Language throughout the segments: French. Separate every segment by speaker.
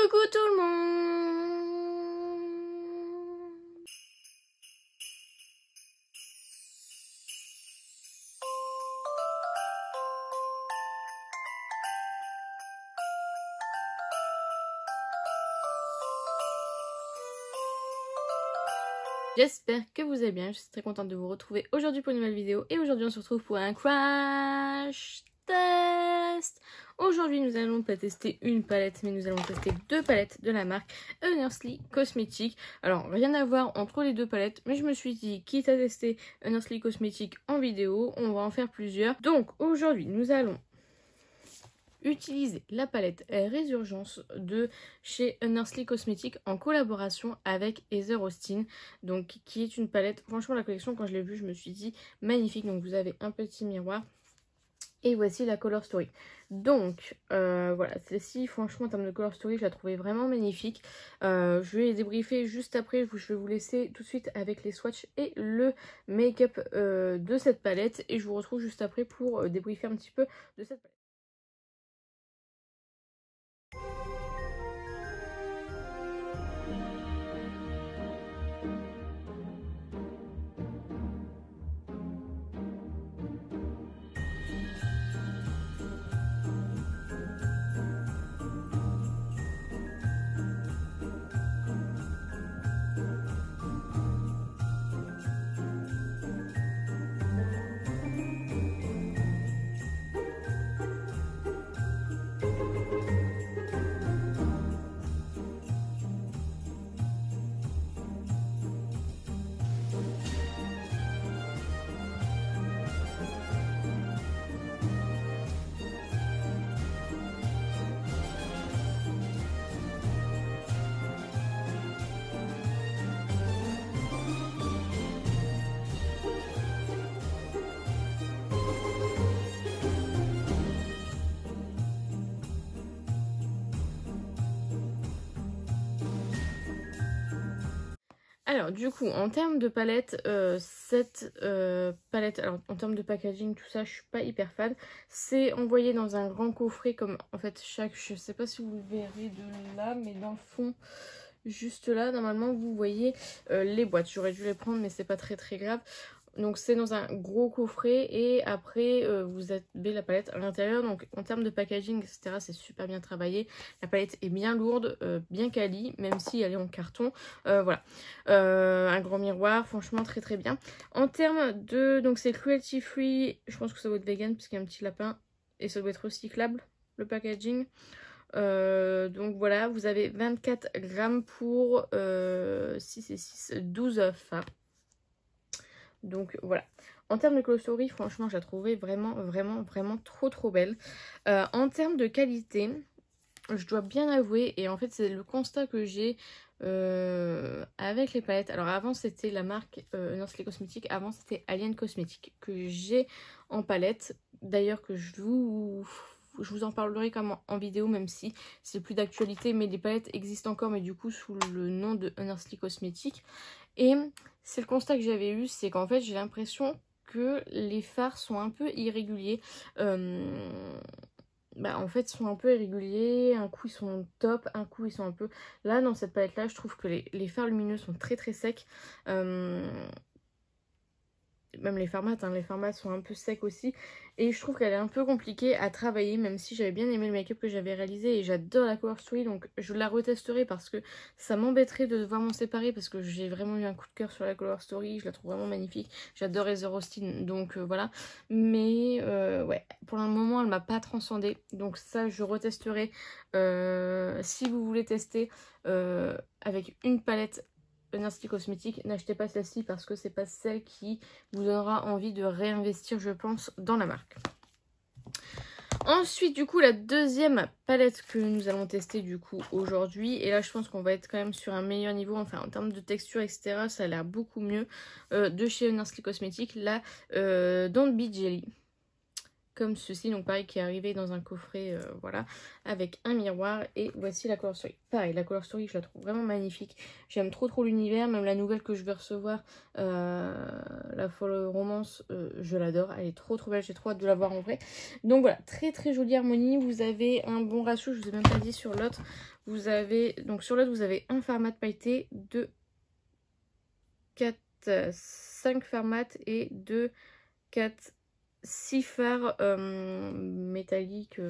Speaker 1: Coucou tout le monde. J'espère que vous allez bien, je suis très contente de vous retrouver aujourd'hui pour une nouvelle vidéo et aujourd'hui on se retrouve pour un crash test. Aujourd'hui nous allons pas tester une palette mais nous allons tester deux palettes de la marque Honestly Cosmetics. Alors rien à voir entre les deux palettes mais je me suis dit quitte à tester Honestly Cosmetics en vidéo, on va en faire plusieurs. Donc aujourd'hui nous allons utiliser la palette Résurgence de chez Honestly Cosmetics en collaboration avec Heather Austin, donc qui est une palette, franchement la collection quand je l'ai vue je me suis dit magnifique. Donc vous avez un petit miroir et voici la Color Story. Donc voilà, celle-ci franchement en termes de Color Story je la trouvais vraiment magnifique. Je vais les débriefer juste après, je vais vous laisser tout de suite avec les swatchs et le make-up de cette palette et je vous retrouve juste après pour débriefer un petit peu de cette palette. Alors du coup en termes de palette, cette palette, alors en termes de packaging tout ça je suis pas hyper fan. C'est envoyé dans un grand coffret comme en fait chaque, je sais pas si vous le verrez de là mais dans le fond juste là normalement vous voyez les boîtes. J'aurais dû les prendre mais c'est pas très grave. Donc c'est dans un gros coffret et après vous avez la palette à l'intérieur. Donc en termes de packaging etc c'est super bien travaillé. La palette est bien lourde, bien quali même si elle est en carton. Voilà, un grand miroir, franchement très bien. En termes de, donc c'est cruelty free, je pense que ça doit être vegan parce qu'il y a un petit lapin et ça doit être recyclable le packaging. Donc voilà, vous avez 24 grammes pour 6 et 6, 12 fards. Donc voilà, en termes de Color Story, franchement, je la trouvais vraiment trop belle. En termes de qualité, je dois bien avouer, et en fait, c'est le constat que j'ai avec les palettes. Alors avant, c'était la marque Honestly Cosmetics, avant, c'était Alien Cosmetics que j'ai en palette. D'ailleurs, que je vous en parlerai comme en vidéo, même si c'est plus d'actualité, mais les palettes existent encore, mais du coup, sous le nom de Honestly Cosmetics. Et c'est le constat que j'avais eu, c'est qu'en fait j'ai l'impression que les fards sont un peu irréguliers. En fait sont un peu irréguliers, un coup ils sont top, un coup ils sont un peu... Là dans cette palette là je trouve que les fards lumineux sont très secs. Même les fards mat, hein, les fards mat sont un peu secs aussi. Et je trouve qu'elle est un peu compliquée à travailler, même si j'avais bien aimé le make-up que j'avais réalisé. Et j'adore la Color Story, donc je la retesterai parce que ça m'embêterait de devoir m'en séparer. Parce que j'ai vraiment eu un coup de cœur sur la Color Story, je la trouve vraiment magnifique. J'adore Heather Austin, donc voilà. Mais ouais, pour le moment elle m'a pas transcendée. Donc ça je retesterai. Si vous voulez tester avec une palette Honestly Cosmetics, n'achetez pas celle-ci parce que c'est pas celle qui vous donnera envie de réinvestir, je pense, dans la marque. Ensuite, du coup, la deuxième palette que nous allons tester du coup aujourd'hui, et là je pense qu'on va être quand même sur un meilleur niveau, enfin en termes de texture, etc. Ça a l'air beaucoup mieux, de chez Honestly Cosmetics, la Don't Be Jelly. comme ceci, donc pareil qui est arrivé dans un coffret, voilà, avec un miroir. Et voici la Color Story. Pareil, la Color Story, je la trouve vraiment magnifique. J'aime trop l'univers, même la nouvelle que je vais recevoir, la Folle Romance, je l'adore. Elle est trop belle, j'ai trop hâte de la voir en vrai. Donc voilà, très jolie harmonie. Vous avez un bon ratio, je vous ai même pas dit sur l'autre. Vous avez, donc sur l'autre, vous avez un fard mat pailleté, 2, 4, 5 fards mat et 2, 4, 6 fards métalliques,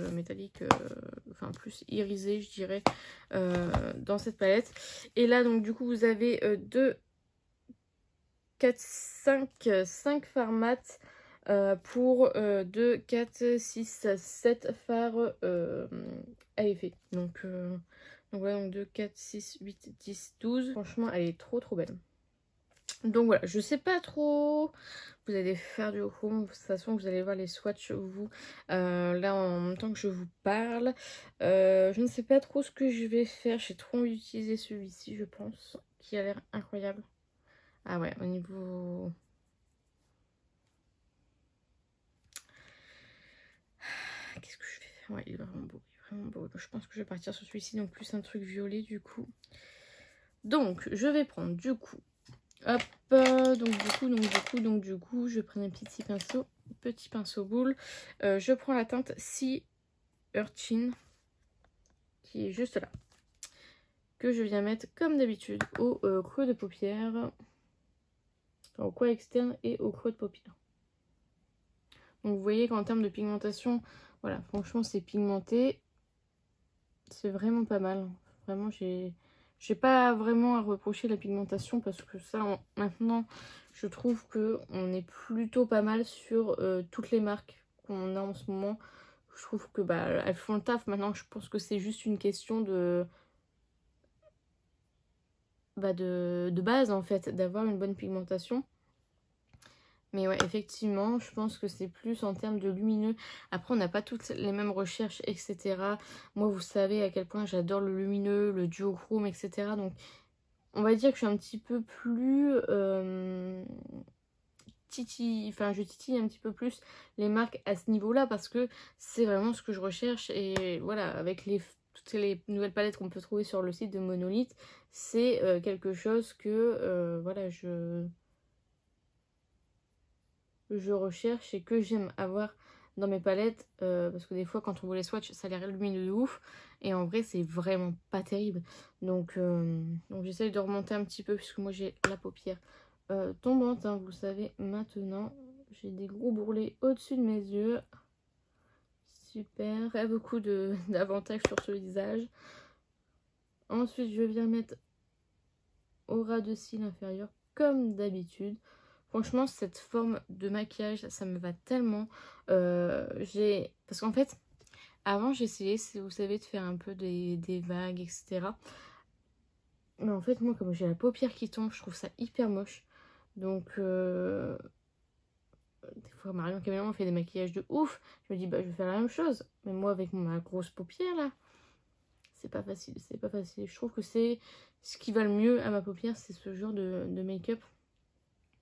Speaker 1: enfin plus irisés je dirais, dans cette palette. Et là donc du coup vous avez 2, 4, 5 fards mat pour 2, 4, 6, 7 fards à effet. Donc voilà, donc 2, 4, 6, 8, 10, 12. Franchement elle est trop belle. Donc voilà, je sais pas trop, vous allez faire du home, de toute façon vous allez voir les swatchs vous, là en même temps que je vous parle. Je ne sais pas trop ce que je vais faire, j'ai trop envie d'utiliser celui-ci je pense, qui a l'air incroyable. Ah ouais, au niveau... Qu'est-ce que je vais faire? Ouais, il est vraiment beau, Je pense que je vais partir sur celui-ci, donc plus un truc violet du coup. Donc je vais prendre du coup... Hop, donc du coup, je prends un petit pinceau boule. Je prends la teinte Sea Urchin, qui est juste là, que je viens mettre comme d'habitude au creux de paupière, enfin, au coin externe et au creux de paupière. Donc vous voyez qu'en termes de pigmentation, voilà, franchement c'est pigmenté, c'est vraiment pas mal. Vraiment j'ai pas vraiment à reprocher la pigmentation parce que ça, maintenant, je trouve que on est plutôt pas mal sur toutes les marques qu'on a en ce moment. Je trouve que bah elles font le taf. Maintenant, je pense que c'est juste une question de base en fait, d'avoir une bonne pigmentation. Mais ouais, effectivement, je pense que c'est plus en termes de lumineux. Après, on n'a pas toutes les mêmes recherches, etc. Moi, vous savez à quel point j'adore le lumineux, le duochrome, etc. Donc, on va dire que je suis un petit peu plus je titille un petit peu plus les marques à ce niveau-là parce que c'est vraiment ce que je recherche. Et voilà, avec toutes les nouvelles palettes qu'on peut trouver sur le site de Monolith, c'est quelque chose que voilà, je recherche et que j'aime avoir dans mes palettes parce que des fois quand on voit les swatchs ça a l'air lumineux de ouf et en vrai c'est vraiment pas terrible, donc j'essaye de remonter un petit peu puisque moi j'ai la paupière tombante, hein, vous le savez maintenant, j'ai des gros bourrelets au dessus de mes yeux, super, et beaucoup d'avantages sur ce visage. Ensuite je viens mettre au ras de cils inférieur comme d'habitude. Franchement, cette forme de maquillage, ça me va tellement. Parce qu'en fait, avant, j'essayais, vous savez, de faire un peu des vagues, etc. Mais en fait, moi, comme j'ai la paupière qui tombe, je trouve ça hyper moche. Donc, des fois, Marion Caméléon fait des maquillages de ouf. Je me dis, bah, je vais faire la même chose. Mais moi, avec ma grosse paupière, là, c'est pas facile. C'est pas facile. Je trouve que c'est ce qui va le mieux à ma paupière, c'est ce genre de make-up.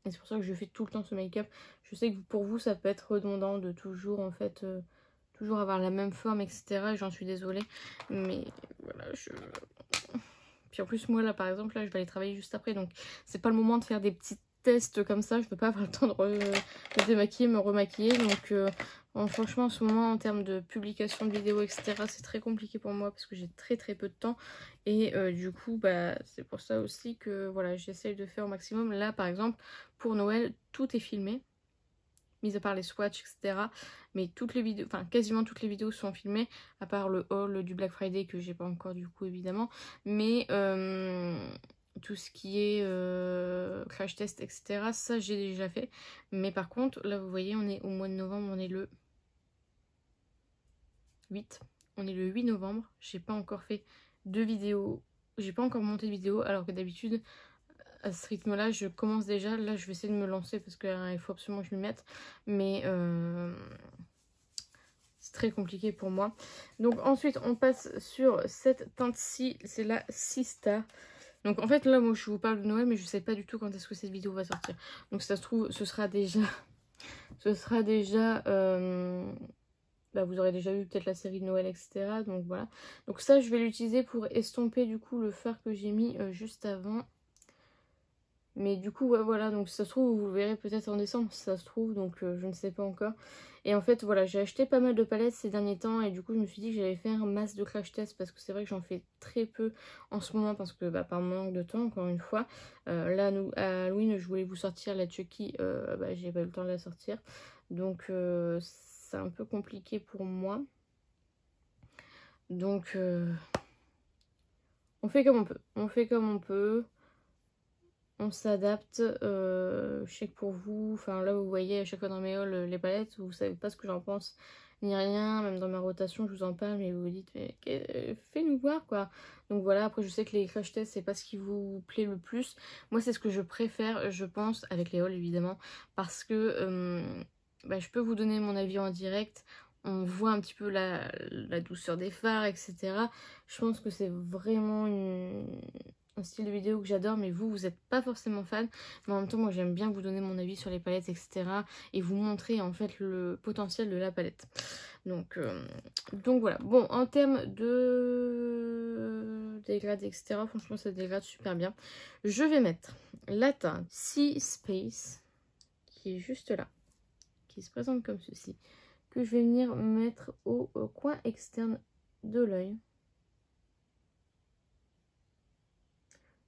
Speaker 1: Et c'est pour ça que je fais tout le temps ce make-up. Je sais que pour vous, ça peut être redondant de toujours, en fait, toujours avoir la même forme, etc. Et j'en suis désolée. Mais voilà, Puis en plus, moi, là, par exemple, là, je vais aller travailler juste après. Donc, c'est pas le moment de faire des petits tests comme ça. Je peux pas avoir le temps de me démaquiller, me remaquiller. Donc, franchement, en ce moment, en termes de publication de vidéos, etc., c'est très compliqué pour moi parce que j'ai très peu de temps. Et du coup, bah, c'est pour ça aussi que, voilà, j'essaye de faire au maximum. Là, par exemple, pour Noël, tout est filmé, mis à part les swatchs, etc. Mais toutes les vidéos, enfin quasiment toutes les vidéos sont filmées, à part le haul du Black Friday que j'ai pas encore du coup évidemment. Mais tout ce qui est crash test, etc. ça j'ai déjà fait. Mais par contre, là vous voyez, on est au mois de novembre, on est le 8. On est le 8 novembre. J'ai pas encore fait de vidéo. J'ai pas encore monté de vidéo alors que d'habitude à ce rythme là je commence déjà. Là je vais essayer de me lancer parce qu'il faut absolument que je m'y mette, mais c'est très compliqué pour moi. Donc ensuite on passe sur cette teinte-ci, c'est la Sista. Donc en fait là moi je vous parle de Noël mais je sais pas du tout quand est-ce que cette vidéo va sortir. Donc ça se trouve ce sera déjà ce sera déjà... bah, vous aurez déjà vu peut-être la série de Noël, etc. Donc voilà. Donc ça, je vais l'utiliser pour estomper du coup le fard que j'ai mis juste avant. Mais du coup, ouais, voilà, donc si ça se trouve, vous le verrez peut-être en décembre, si ça se trouve, donc je ne sais pas encore. Et en fait, voilà, j'ai acheté pas mal de palettes ces derniers temps, et du coup, je me suis dit que j'allais faire un masse de crash test, parce que c'est vrai que j'en fais très peu en ce moment, parce que, bah, par manque de temps, encore une fois. Là, nous, à Halloween, je voulais vous sortir la Chucky, bah, j'ai pas eu le temps de la sortir. Donc, c'est un peu compliqué pour moi. Donc, on fait comme on peut. On fait comme on peut. On s'adapte, je sais que pour vous, enfin là vous voyez à chaque fois dans mes hauls les palettes, vous savez pas ce que j'en pense ni rien, même dans ma rotation je vous en parle mais vous vous dites mais fais-nous voir quoi. Donc voilà, après je sais que les crash tests c'est pas ce qui vous plaît le plus, moi c'est ce que je préfère je pense avec les hauls évidemment parce que bah, je peux vous donner mon avis en direct, on voit un petit peu la douceur des fards etc. Je pense que c'est vraiment un style de vidéo que j'adore, mais vous n'êtes pas forcément fan. Mais en même temps, moi j'aime bien vous donner mon avis sur les palettes, etc. Et vous montrer en fait le potentiel de la palette. Donc voilà. Bon, en termes de dégradé, etc. Franchement, ça dégrade super bien. Je vais mettre la teinte Sea Space, qui est juste là, qui se présente comme ceci, que je vais venir mettre au coin externe de l'œil.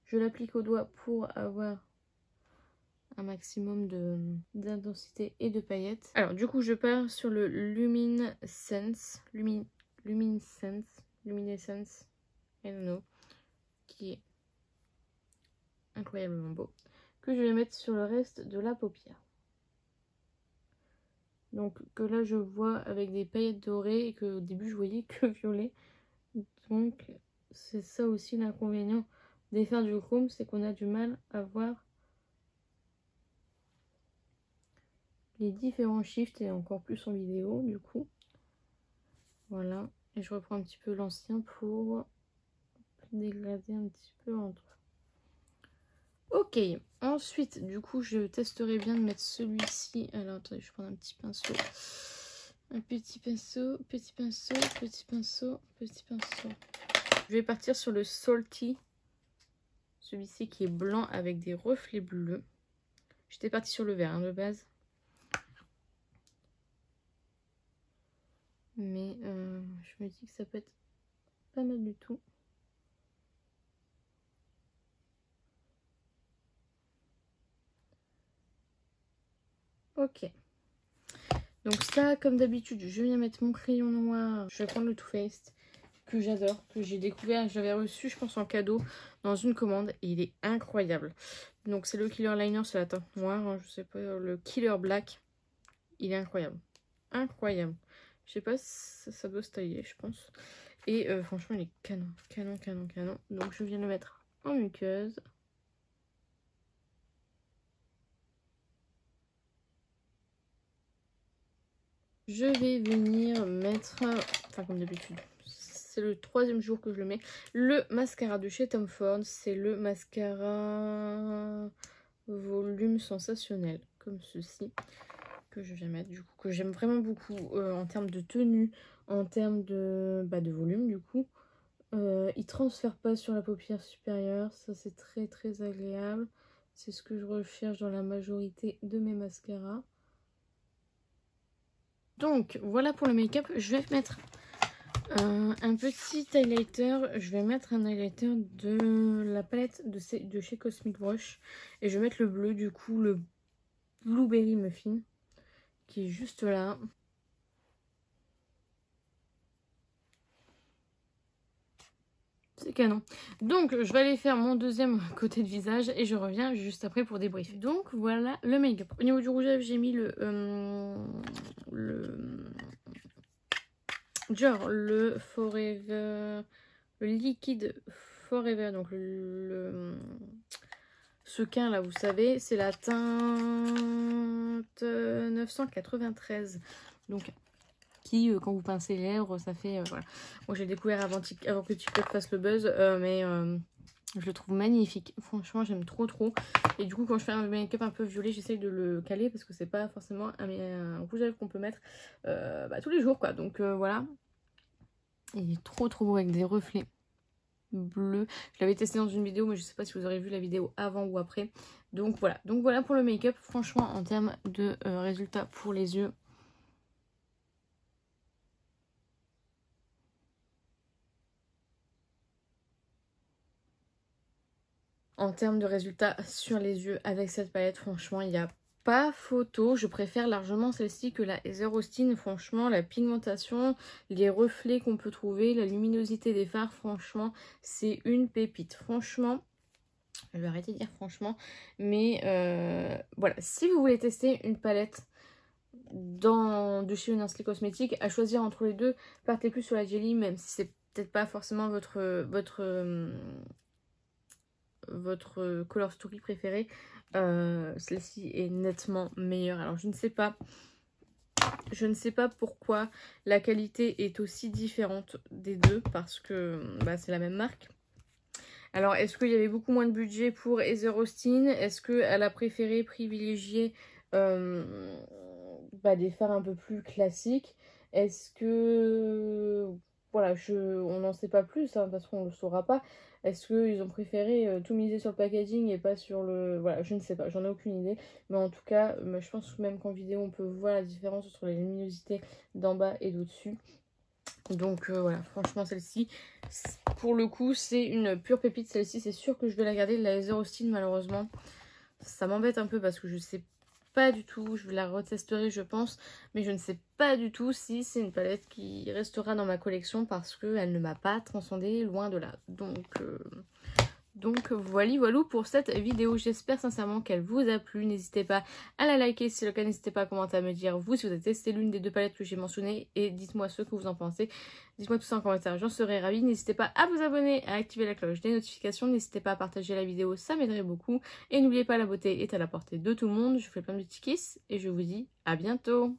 Speaker 1: Je l'applique au doigt pour avoir un maximum d'intensité et de paillettes. Alors du coup je pars sur le Luminescence, Luminescence, I don't know, qui est incroyablement beau, que je vais mettre sur le reste de la paupière. Donc que là je vois avec des paillettes dorées et que au début je voyais que violet. Donc c'est ça aussi l'inconvénient des fards du chrome, c'est qu'on a du mal à voir les différents shifts et encore plus en vidéo du coup. Voilà, et je reprends un petit peu l'ancien pour dégrader un petit peu entre. Ok, ensuite du coup je testerai bien de mettre celui-ci. Alors attendez, je prends un petit pinceau. Un petit pinceau, petit pinceau, petit pinceau, petit pinceau. Je vais partir sur le Salty. Celui-ci qui est blanc avec des reflets bleus. J'étais partie sur le vert hein, de base. Mais je me dis que ça peut être pas mal du tout. Ok. Donc ça, comme d'habitude, je viens mettre mon crayon noir. Je vais prendre le Too Faced, que j'adore, que j'ai découvert. J'avais reçu, je pense, en cadeau dans une commande. Et il est incroyable. Donc c'est le Killer Liner, c'est la teinte noire. Hein, je sais pas, le Killer Black. Il est incroyable. Incroyable. Je sais pas si ça doit se tailler, je pense. Et franchement, il est canon, canon, canon, canon. Donc je viens le mettre en muqueuse. Je vais venir mettre, enfin comme d'habitude, c'est le 3e jour que je le mets, le mascara de chez Tom Ford. C'est le mascara volume sensationnel, comme ceci, que je viens mettre, du coup, que j'aime vraiment beaucoup en termes de tenue, en termes de volume, du coup. Il transfère pas sur la paupière supérieure, ça c'est très très agréable. C'est ce que je recherche dans la majorité de mes mascaras. Donc voilà pour le make-up. Je vais mettre un petit highlighter. Je vais mettre un highlighter de la palette de chez Cosmic Brush. Et je vais mettre le bleu, du coup, le Blueberry Muffin, qui est juste là. C'est canon. Donc je vais aller faire mon deuxième côté de visage et je reviens juste après pour débriefer. Donc voilà le make-up. Au niveau du rouge à lèvres, j'ai mis le Forever, le liquide Forever, donc sequin là, vous savez, c'est la teinte 993. Donc qui, quand vous pincez les lèvres, ça fait voilà. Moi j'ai découvert avant que TikTok fasse le buzz, mais Je le trouve magnifique. Franchement, j'aime trop. Et du coup, quand je fais un make-up un peu violet, j'essaye de le caler parce que c'est pas forcément un rouge à lèvres qu'on peut mettre tous les jours, quoi. Donc voilà. Il est trop beau avec des reflets bleus. Je l'avais testé dans une vidéo, mais je sais pas si vous aurez vu la vidéo avant ou après. Donc voilà pour le make-up. Franchement, en termes de résultats pour les yeux, en termes de résultats sur les yeux avec cette palette, franchement, il n'y a pas photo. Je préfère largement celle-ci que la Heather Austin. Franchement, la pigmentation, les reflets qu'on peut trouver, la luminosité des fards, franchement, c'est une pépite. Franchement, je vais arrêter de dire franchement. Mais voilà, si vous voulez tester une palette de chez une Nestlé Cosmétique, à choisir entre les deux, partez plus sur la Jelly, même si c'est peut-être pas forcément votre color story préférée. Celle-ci est nettement meilleure. Alors je ne sais pas pourquoi la qualité est aussi différente des deux, parce que c'est la même marque. Alors est-ce qu'il y avait beaucoup moins de budget pour Heather Austin? Est-ce qu'elle a préféré privilégier des fards un peu plus classiques? Est-ce que... Voilà, on n'en sait pas plus, hein, parce qu'on ne le saura pas. Est-ce qu'ils ont préféré tout miser sur le packaging et pas sur le... Voilà, je ne sais pas, j'en ai aucune idée. Mais en tout cas, je pense que même qu'en vidéo, on peut voir la différence entre les luminosités d'en bas et d'au-dessus. Donc voilà, franchement, celle-ci, pour le coup, c'est une pure pépite. Celle-ci, c'est sûr que je vais la garder. La Heather Austin, malheureusement, ça m'embête un peu parce que je sais pas du tout. Je la retesterai, je pense, mais je ne sais pas du tout si c'est une palette qui restera dans ma collection parce qu'elle ne m'a pas transcendée, loin de là. Donc voilà pour cette vidéo, j'espère sincèrement qu'elle vous a plu. N'hésitez pas à la liker si c'est le cas, n'hésitez pas à commenter, à me dire vous si vous avez testé l'une des deux palettes que j'ai mentionnées et dites-moi ce que vous en pensez. Dites-moi tout ça en commentaire, j'en serais ravie. N'hésitez pas à vous abonner, à activer la cloche des notifications, n'hésitez pas à partager la vidéo, ça m'aiderait beaucoup. Et n'oubliez pas, la beauté est à la portée de tout le monde. Je vous fais plein de petits kisses et je vous dis à bientôt.